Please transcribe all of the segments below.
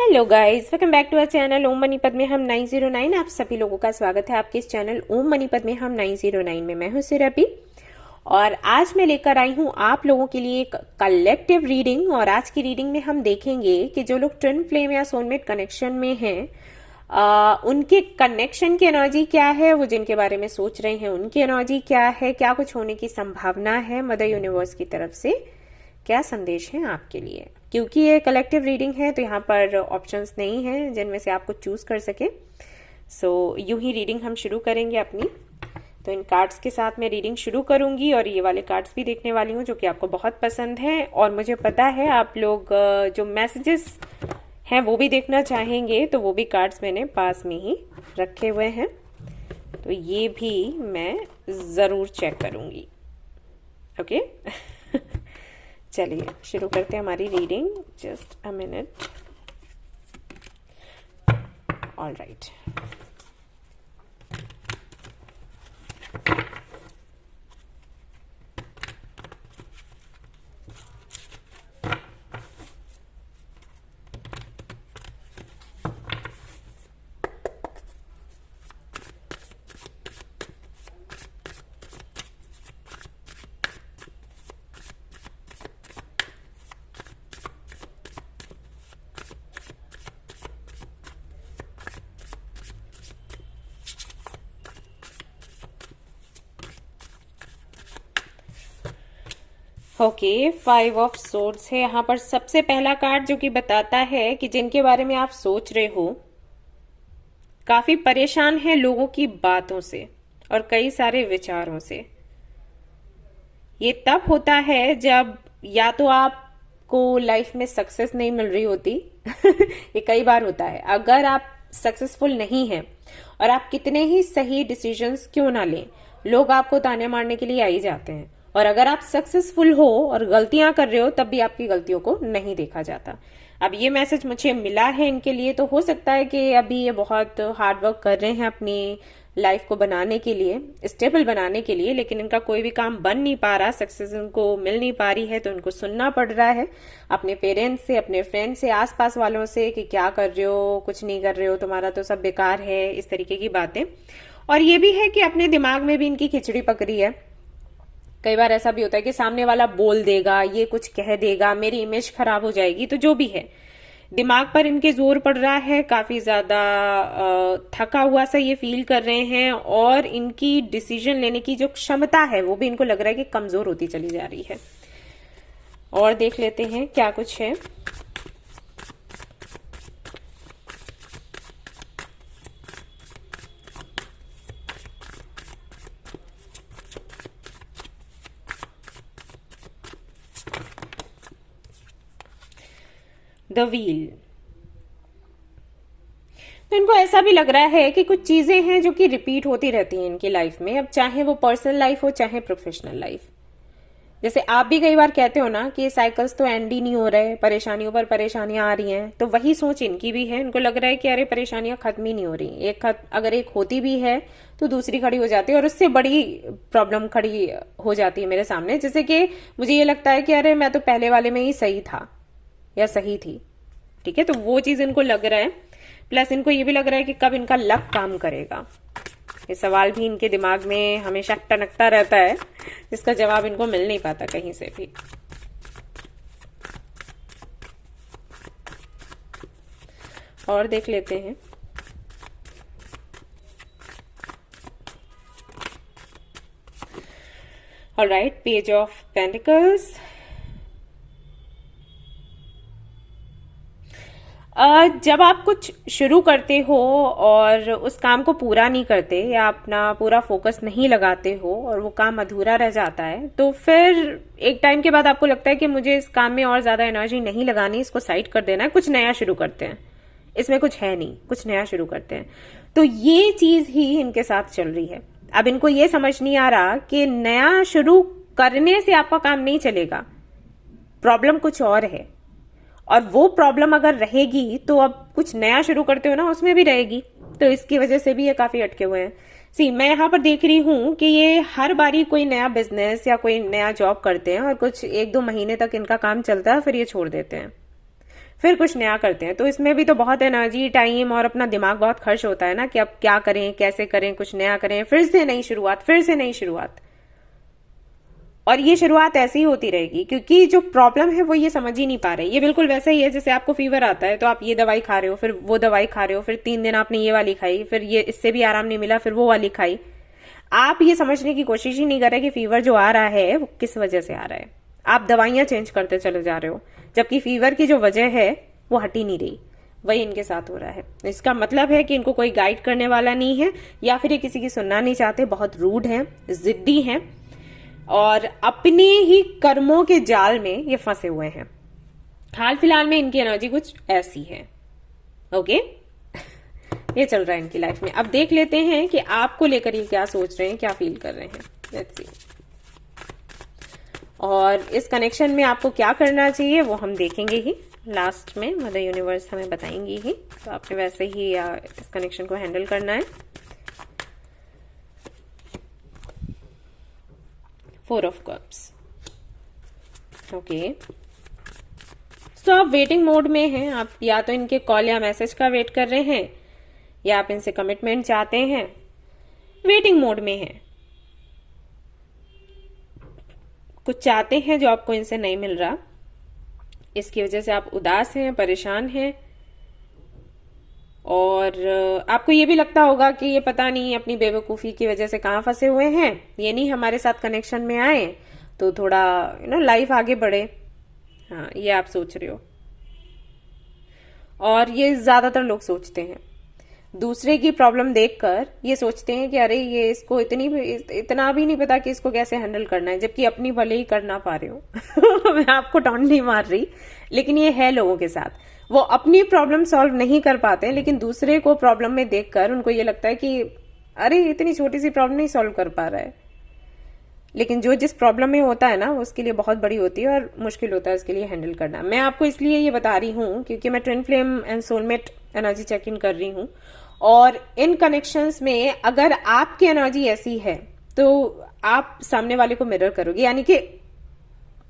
Hello guys, welcome back to our channel Om मनीपत में हम 909। आप सभी लोगों का स्वागत है आपके इस चैनल ओम मनीपत में हम 909 में। मैं हूं सुरभि और आज मैं लेकर आई हूं आप लोगों के लिए एक कलेक्टिव रीडिंग। और आज की रीडिंग में हम देखेंगे कि जो लोग ट्विन फ्लेम या सोलमेट कनेक्शन में हैं उनके कनेक्शन की एनर्जी क्या है, वो जिनके बारे में सोच रहे हैं उनकी एनर्जी क्या है, क्या कुछ होने की संभावना है, मदर यूनिवर्स की तरफ से क्या संदेश है आपके लिए। क्योंकि ये कलेक्टिव रीडिंग है तो यहाँ पर ऑप्शंस नहीं हैं जिनमें से आप कुछ चूज कर सके। सो यूं ही रीडिंग हम शुरू करेंगे अपनी। तो इन कार्ड्स के साथ मैं रीडिंग शुरू करूंगी और ये वाले कार्ड्स भी देखने वाली हूँ जो कि आपको बहुत पसंद हैं। और मुझे पता है आप लोग जो मैसेजेस हैं वो भी देखना चाहेंगे, तो वो भी कार्ड्स मैंने पास में ही रखे हुए हैं, तो ये भी मैं ज़रूर चेक करूंगी। ओके चलिए शुरू करते हैं हमारी reading. Just a minute. All right. Okay, 5 of swords है यहाँ पर। सबसे पहला कार्ड जो कि बताता है कि जिनके बारे में आप सोच रहे हो काफी परेशान है लोगों की बातों से और कई सारे विचारों से। ये तब होता है जब या तो आपको लाइफ में सक्सेस नहीं मिल रही होती ये कई बार होता है। अगर आप सक्सेसफुल नहीं हैं और आप कितने ही सही डिसीजंस क्यों ना लें, लोग आपको ताने मारने के लिए आ ही जाते हैं। और अगर आप सक्सेसफुल हो और गलतियां कर रहे हो तब भी आपकी गलतियों को नहीं देखा जाता। अब ये मैसेज मुझे मिला है इनके लिए, तो हो सकता है कि अभी ये बहुत हार्ड वर्क कर रहे हैं अपनी लाइफ को बनाने के लिए, स्टेबल बनाने के लिए, लेकिन इनका कोई भी काम बन नहीं पा रहा, सक्सेस इनको मिल नहीं पा रही है, तो इनको सुनना पड़ रहा है अपने पेरेंट्स से, अपने फ्रेंड से, आसपास वालों से कि क्या कर रहे हो, कुछ नहीं कर रहे हो, तुम्हारा तो सब बेकार है, इस तरीके की बातें। और ये भी है कि अपने दिमाग में भी इनकी खिचड़ी पक रही है। कई बार ऐसा भी होता है कि सामने वाला बोल देगा, ये कुछ कह देगा, मेरी इमेज खराब हो जाएगी, तो जो भी है दिमाग पर इनके जोर पड़ रहा है, काफी ज्यादा थका हुआ सा ये फील कर रहे हैं और इनकी डिसीजन लेने की जो क्षमता है वो भी इनको लग रहा है कि कमजोर होती चली जा रही है। और देख लेते हैं क्या कुछ है। The wheel. तो इनको ऐसा भी लग रहा है कि कुछ चीजें हैं जो कि रिपीट होती रहती हैं इनकी लाइफ में, अब चाहे वो पर्सनल लाइफ हो चाहे प्रोफेशनल लाइफ। जैसे आप भी कई बार कहते हो ना कि ये साइकिल्स तो एंड ही नहीं हो रहे, परेशानियों पर परेशानियां आ रही हैं, तो वही सोच इनकी भी है। इनको लग रहा है कि अरे परेशानियां खत्म ही नहीं हो रही, अगर एक होती भी है तो दूसरी खड़ी हो जाती है और उससे बड़ी प्रॉब्लम खड़ी हो जाती है मेरे सामने। जैसे कि मुझे ये लगता है कि अरे मैं तो पहले वाले में ही सही था या सही थी, ठीक है, तो वो चीज इनको लग रहा है। प्लस इनको ये भी लग रहा है कि कब इनका लक काम करेगा। ये सवाल भी इनके दिमाग में हमेशा टनकता रहता है, जिसका जवाब इनको मिल नहीं पाता कहीं से भी। और देख लेते हैं। Alright, page of pentacles. जब आप कुछ शुरू करते हो और उस काम को पूरा नहीं करते या अपना पूरा फोकस नहीं लगाते हो और वो काम अधूरा रह जाता है, तो फिर एक टाइम के बाद आपको लगता है कि मुझे इस काम में और ज्यादा एनर्जी नहीं लगानी, इसको साइड कर देना है, कुछ नया शुरू करते हैं, इसमें कुछ है नहीं, कुछ नया शुरू करते हैं। तो ये चीज ही इनके साथ चल रही है। अब इनको ये समझ नहीं आ रहा कि नया शुरू करने से आपका काम नहीं चलेगा, प्रॉब्लम कुछ और है। और वो प्रॉब्लम अगर रहेगी तो अब कुछ नया शुरू करते हो ना, उसमें भी रहेगी, तो इसकी वजह से भी ये काफी अटके हुए हैं। सी, मैं यहाँ पर देख रही हूँ कि ये हर बारी कोई नया बिजनेस या कोई नया जॉब करते हैं और कुछ 1-2 महीने तक इनका काम चलता है, फिर ये छोड़ देते हैं, फिर कुछ नया करते हैं। तो इसमें भी तो बहुत एनर्जी, टाइम और अपना दिमाग बहुत खर्च होता है ना, कि अब क्या करें, कैसे करें, कुछ नया करें, फिर से नई शुरुआत, फिर से नई शुरुआत। और ये शुरुआत ऐसी ही होती रहेगी, क्योंकि जो प्रॉब्लम है वो ये समझ ही नहीं पा रहे। ये बिल्कुल वैसा ही है जैसे आपको फीवर आता है तो आप ये दवाई खा रहे हो, फिर वो दवाई खा रहे हो, फिर 3 दिन आपने ये वाली खाई, फिर ये इससे भी आराम नहीं मिला, फिर वो वाली खाई। आप ये समझने की कोशिश ही नहीं कर रहे कि फीवर जो आ रहा है वो किस वजह से आ रहा है। आप दवाइयां चेंज करते चले जा रहे हो, जबकि फीवर की जो वजह है वो हट ही नहीं रही। वही इनके साथ हो रहा है। इसका मतलब है कि इनको कोई गाइड करने वाला नहीं है, या फिर ये किसी की सुनना नहीं चाहते, बहुत रूड हैं, जिद्दी हैं, और अपने ही कर्मों के जाल में ये फंसे हुए हैं। हाल फिलहाल में इनकी एनर्जी कुछ ऐसी है। ओके ये चल रहा है इनकी लाइफ में। अब देख लेते हैं कि आपको लेकर ये क्या सोच रहे हैं, क्या फील कर रहे हैं। Let's see. और इस कनेक्शन में आपको क्या करना चाहिए वो हम देखेंगे ही लास्ट में। मदर यूनिवर्स हमें बताएंगी ही, तो आपने वैसे ही इस कनेक्शन को हैंडल करना है। 4 ऑफ कप्स। ओके, सो आप वेटिंग मोड में हैं। आप या तो इनके कॉल या मैसेज का वेट कर रहे हैं, या आप इनसे कमिटमेंट चाहते हैं। वेटिंग मोड में हैं, कुछ चाहते हैं जो आपको इनसे नहीं मिल रहा। इसकी वजह से आप उदास हैं, परेशान हैं, और आपको ये भी लगता होगा कि ये पता नहीं अपनी बेवकूफ़ी की वजह से कहाँ फंसे हुए हैं, ये नहीं हमारे साथ कनेक्शन में आए तो थोड़ा लाइफ आगे बढ़े। हाँ, ये आप सोच रहे हो। और ये ज्यादातर लोग सोचते हैं, दूसरे की प्रॉब्लम देखकर ये सोचते हैं कि अरे ये इसको इतना भी नहीं पता कि इसको कैसे हैंडल करना है, जबकि अपनी भले ही कर ना पा रहे हो। मैं आपको टॉन्ट नहीं मार रही, लेकिन ये है लोगों के साथ। वो अपनी प्रॉब्लम सॉल्व नहीं कर पाते, लेकिन दूसरे को प्रॉब्लम में देखकर उनको ये लगता है कि अरे इतनी छोटी सी प्रॉब्लम नहीं सॉल्व कर पा रहा है। लेकिन जो जिस प्रॉब्लम में होता है ना, उसके लिए बहुत बड़ी होती है और मुश्किल होता है उसके लिए हैंडल करना। मैं आपको इसलिए ये बता रही हूँ क्योंकि मैं twin flame and soulmate energy check in कर रही हूँ, और इन कनेक्शंस में अगर आपकी एनर्जी ऐसी है तो आप सामने वाले को मिरर करोगे, यानी कि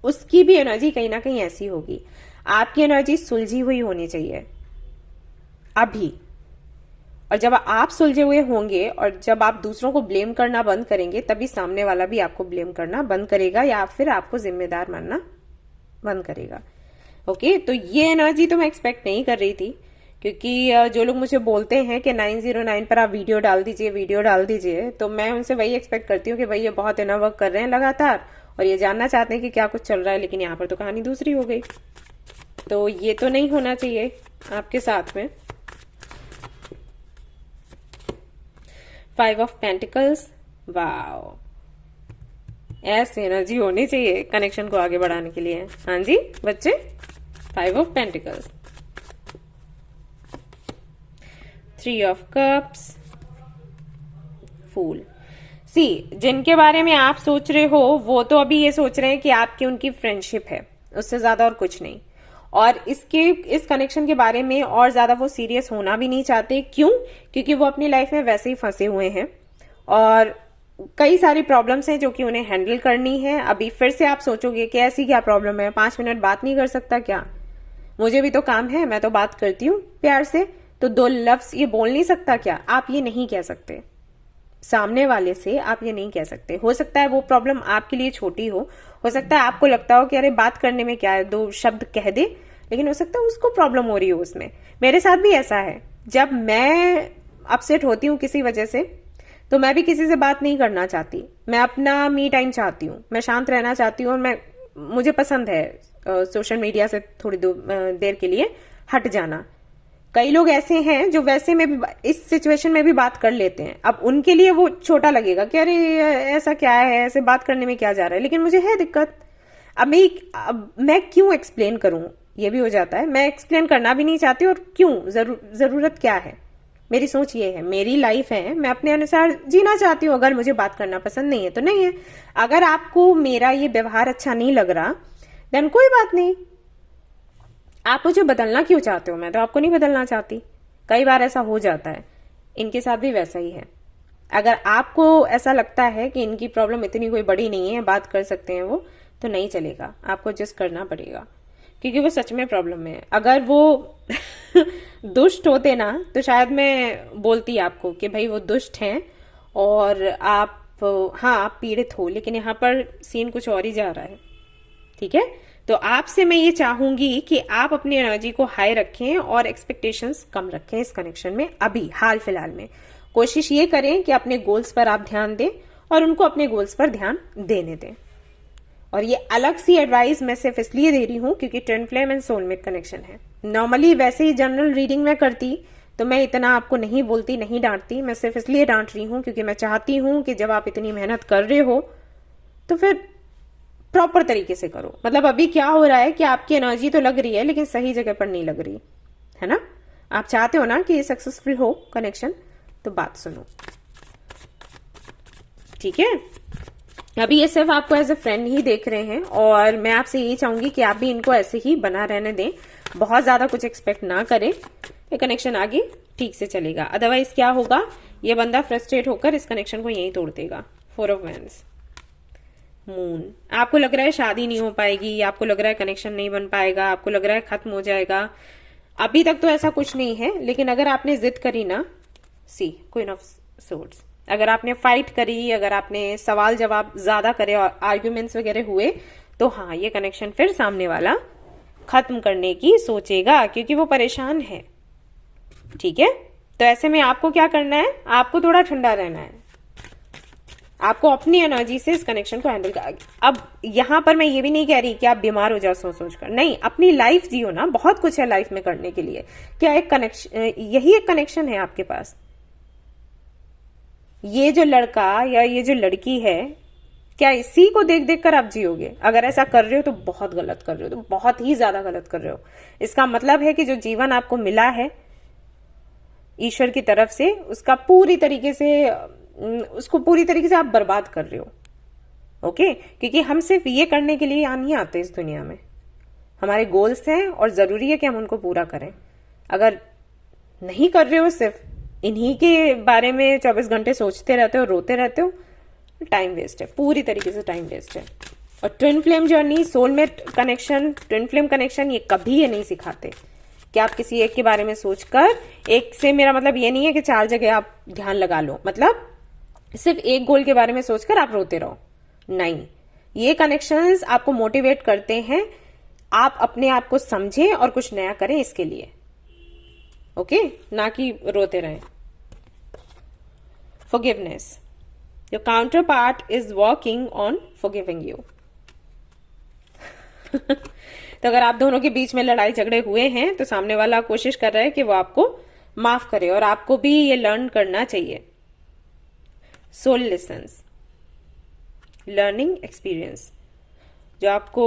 उसकी भी एनर्जी कहीं ना कहीं ऐसी होगी। आपकी एनर्जी सुलझी हुई होनी चाहिए अभी, और जब आप सुलझे हुए होंगे और जब आप दूसरों को ब्लेम करना बंद करेंगे, तभी सामने वाला भी आपको ब्लेम करना बंद करेगा, या फिर आपको जिम्मेदार मानना बंद करेगा। ओके, तो ये एनर्जी तो मैं एक्सपेक्ट नहीं कर रही थी, क्योंकि जो लोग मुझे बोलते हैं कि 909 पर आप वीडियो डाल दीजिए, तो मैं उनसे वही एक्सपेक्ट करती हूँ कि भाई ये बहुत इनर वर्क कर रहे हैं लगातार, और ये जानना चाहते हैं कि क्या कुछ चल रहा है। लेकिन यहाँ पर तो कहानी दूसरी हो गई, तो ये तो नहीं होना चाहिए आपके साथ में। 5 ऑफ पेंटिकल्स, वाओ, ऐसी एनर्जी होनी चाहिए कनेक्शन को आगे बढ़ाने के लिए। हाँ जी बच्चे, 5 ऑफ पेंटिकल्स, 3 ऑफ कप्स, फूल। सी, जिनके बारे में आप सोच रहे हो वो तो अभी ये सोच रहे हैं कि आपकी उनकी फ्रेंडशिप है, उससे ज्यादा और कुछ नहीं। और इस कनेक्शन के बारे में और ज्यादा वो सीरियस होना भी नहीं चाहते। क्यों? क्योंकि वो अपनी लाइफ में वैसे ही फंसे हुए हैं, और कई सारी प्रॉब्लम्स हैं जो कि उन्हें हैंडल करनी है। अभी फिर से आप सोचोगे कि ऐसी क्या प्रॉब्लम है, 5 मिनट बात नहीं कर सकता क्या? मुझे भी तो काम है, मैं तो बात करती हूँ प्यार से, तो 2 लफ्ज ये बोल नहीं सकता क्या? आप ये नहीं कह सकते सामने वाले से, आप ये नहीं कह सकते। हो सकता है वो प्रॉब्लम आपके लिए छोटी हो सकता है आपको लगता हो कि अरे बात करने में क्या है, 2 शब्द कह दे, लेकिन हो सकता है उसको प्रॉब्लम हो रही हो उसमें। मेरे साथ भी ऐसा है, जब मैं अपसेट होती हूँ किसी वजह से, तो मैं भी किसी से बात नहीं करना चाहती, मैं अपना मी टाइम चाहती हूँ, मैं शांत रहना चाहती हूँ, और मुझे पसंद है सोशल मीडिया से थोड़ी देर के लिए हट जाना। कई लोग ऐसे हैं जो वैसे में भी इस सिचुएशन में भी बात कर लेते हैं। अब उनके लिए वो छोटा लगेगा कि अरे ऐसा क्या है, ऐसे बात करने में क्या जा रहा है, लेकिन मुझे है दिक्कत। अब मैं क्यों एक्सप्लेन करूं, ये भी हो जाता है। मैं एक्सप्लेन करना भी नहीं चाहती, और क्यों, जरूरत क्या है? मेरी सोच ये है, मेरी लाइफ है, मैं अपने अनुसार जीना चाहती हूँ। अगर मुझे बात करना पसंद नहीं है तो नहीं है। अगर आपको मेरा ये व्यवहार अच्छा नहीं लग रहा, देन कोई बात नहीं। आप मुझे बदलना क्यों चाहते हो? मैं तो आपको नहीं बदलना चाहती। कई बार ऐसा हो जाता है, इनके साथ भी वैसा ही है। अगर आपको ऐसा लगता है कि इनकी प्रॉब्लम इतनी कोई बड़ी नहीं है, बात कर सकते हैं वो, तो नहीं चलेगा, आपको एडजस्ट करना पड़ेगा। क्योंकि वो सच में प्रॉब्लम में है। अगर वो दुष्ट होते ना तो शायद मैं बोलती आपको कि भाई वो दुष्ट हैं और आप, हाँ आप पीड़ित हो, लेकिन यहाँ पर सीन कुछ और ही जा रहा है। ठीक है, तो आपसे मैं ये चाहूंगी कि आप अपनी एनर्जी को हाई रखें और एक्सपेक्टेशंस कम रखें इस कनेक्शन में। अभी हाल फिलहाल में कोशिश ये करें कि अपने गोल्स पर आप ध्यान दें और उनको अपने गोल्स पर ध्यान देने दें। और ये अलग सी एडवाइस मैं सिर्फ इसलिए दे रही हूं क्योंकि twin flame and soulmate connection है। नॉर्मली वैसे ही जनरल रीडिंग में करती तो मैं इतना आपको नहीं बोलती, नहीं डांटती। मैं सिर्फ इसलिए डांट रही हूं क्योंकि मैं चाहती हूं कि जब आप इतनी मेहनत कर रहे हो तो फिर प्रॉपर तरीके से करो। मतलब अभी क्या हो रहा है कि आपकी एनर्जी तो लग रही है लेकिन सही जगह पर नहीं लग रही है ना। आप चाहते हो ना कि ये सक्सेसफुल हो कनेक्शन, तो बात सुनो। ठीक है, अभी ये सिर्फ आपको एज ए फ्रेंड ही देख रहे हैं और मैं आपसे यही चाहूंगी कि आप भी इनको ऐसे ही बना रहने दें, बहुत ज्यादा कुछ एक्सपेक्ट ना करें। ये कनेक्शन आगे ठीक से चलेगा, अदरवाइज क्या होगा, ये बंदा फ्रस्ट्रेट होकर इस कनेक्शन को यहीं तोड़ देगा। 4 ऑफ वैंड्स, मून, आपको लग रहा है शादी नहीं हो पाएगी, आपको लग रहा है कनेक्शन नहीं बन पाएगा, आपको लग रहा है खत्म हो जाएगा। अभी तक तो ऐसा कुछ नहीं है, लेकिन अगर आपने जिद करी ना, सी क्वीन ऑफ सोर्ड्स, अगर आपने फाइट करी, अगर आपने सवाल जवाब ज्यादा करे और आर्ग्यूमेंट्स वगैरह हुए, तो हाँ ये कनेक्शन फिर सामने वाला खत्म करने की सोचेगा क्योंकि वो परेशान है। ठीक है, तो ऐसे में आपको क्या करना है, आपको थोड़ा ठंडा रहना है, आपको अपनी एनर्जी से इस कनेक्शन को हैंडल कर। अब यहां पर मैं ये भी नहीं कह रही कि आप बीमार हो जाओ सोच सोच कर, नहीं, अपनी लाइफ जियो ना, बहुत कुछ है लाइफ में करने के लिए। क्या एक कनेक्शन, यही एक कनेक्शन है आपके पास। ये जो लड़का या ये जो लड़की है, क्या इसी को देख देख कर आप जियोगे? अगर ऐसा कर रहे हो तो बहुत गलत कर रहे हो, तो बहुत ही ज्यादा गलत कर रहे हो। इसका मतलब है कि जो जीवन आपको मिला है ईश्वर की तरफ से, उसको पूरी तरीके से आप बर्बाद कर रहे हो। ओके, क्योंकि हम सिर्फ ये करने के लिए यहाँ नहीं आते इस दुनिया में, हमारे गोल्स हैं और जरूरी है कि हम उनको पूरा करें। अगर नहीं कर रहे हो, सिर्फ इन्हीं के बारे में 24 घंटे सोचते रहते हो, रोते रहते हो, टाइम वेस्ट है, पूरी तरीके से टाइम वेस्ट है। और twin flame journey, soulmate connection, twin flame connection, ये कभी ये नहीं सिखाते कि आप किसी एक के बारे में सोचकर, एक से मेरा मतलब ये नहीं है कि 4 जगह आप ध्यान लगा लो, मतलब सिर्फ एक गोल के बारे में सोचकर आप रोते रहो, नहीं। ये कनेक्शंस आपको मोटिवेट करते हैं, आप अपने आप को समझें और कुछ नया करें इसके लिए। ओके, ना कि रोते रहें। Forgiveness, your counter part is working on forgiving you. तो अगर आप दोनों के बीच में लड़ाई झगड़े हुए हैं तो सामने वाला कोशिश कर रहा है कि वो आपको माफ करे और आपको भी ये लर्न करना चाहिए। सोल लेसन्स, लर्निंग एक्सपीरियंस, जो आपको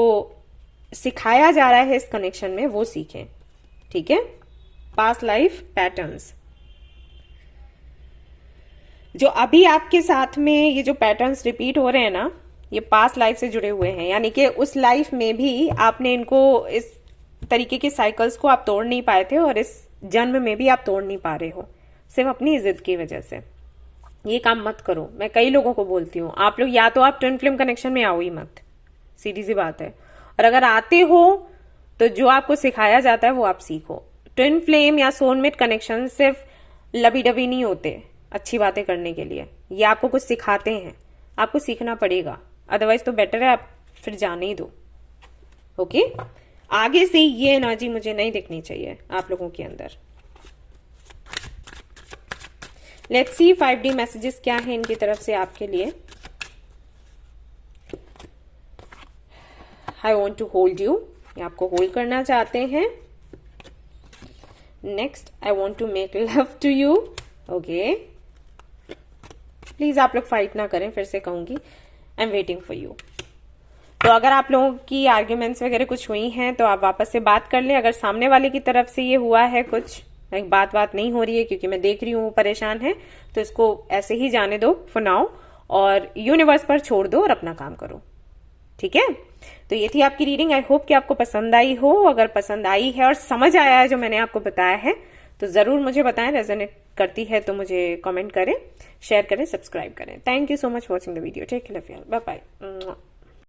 सिखाया जा रहा है इस कनेक्शन में वो सीखें। ठीक है, पास्ट लाइफ पैटर्न्स, जो अभी आपके साथ में ये जो पैटर्न्स रिपीट हो रहे हैं ना, ये पास्ट लाइफ से जुड़े हुए हैं, यानी कि उस लाइफ में भी आपने इनको, इस तरीके के साइकिल्स को आप तोड़ नहीं पाए थे और इस जन्म में भी आप तोड़ नहीं पा रहे हो, सिर्फ अपनी जिद की वजह से। ये काम मत करो, मैं कई लोगों को बोलती हूँ, आप लोग या तो आप ट्विन फ्लेम कनेक्शन में आओ ही मत, सीधी सी बात है। और अगर आते हो तो जो आपको सिखाया जाता है वो आप सीखो। ट्विन फ्लेम या सोलमेट कनेक्शन सिर्फ लबी डबी नहीं होते अच्छी बातें करने के लिए, ये आपको कुछ सिखाते हैं, आपको सीखना पड़ेगा, अदरवाइज तो बेटर है आप फिर जाने ही दो। ओके, आगे से ये एनर्जी मुझे नहीं दिखनी चाहिए आप लोगों के अंदर। लेट्स सी 5D मैसेजेस क्या है इनकी तरफ से आपके लिए। I want to hold you, ये आपको होल्ड करना चाहते हैं। Next, I want to make love to you. Okay, please आप लोग फाइट ना करें, फिर से कहूंगी, I am waiting for you. तो अगर आप लोगों की आर्ग्यूमेंट्स वगैरह कुछ हुई हैं तो आप वापस से बात कर लें। अगर सामने वाले की तरफ से ये हुआ है कुछ, एक बात नहीं हो रही है क्योंकि मैं देख रही हूँ वो परेशान है, तो इसको ऐसे ही जाने दो फॉर नाउ और यूनिवर्स पर छोड़ दो और अपना काम करो। ठीक है, तो ये थी आपकी रीडिंग। आई होप कि आपको पसंद आई हो। अगर पसंद आई है और समझ आया है जो मैंने आपको बताया है तो जरूर मुझे बताएं। रेजोनेट करती है तो मुझे कमेंट करें, शेयर करें, सब्सक्राइब करें। Thank you so much watching the video. Take care, bye bye.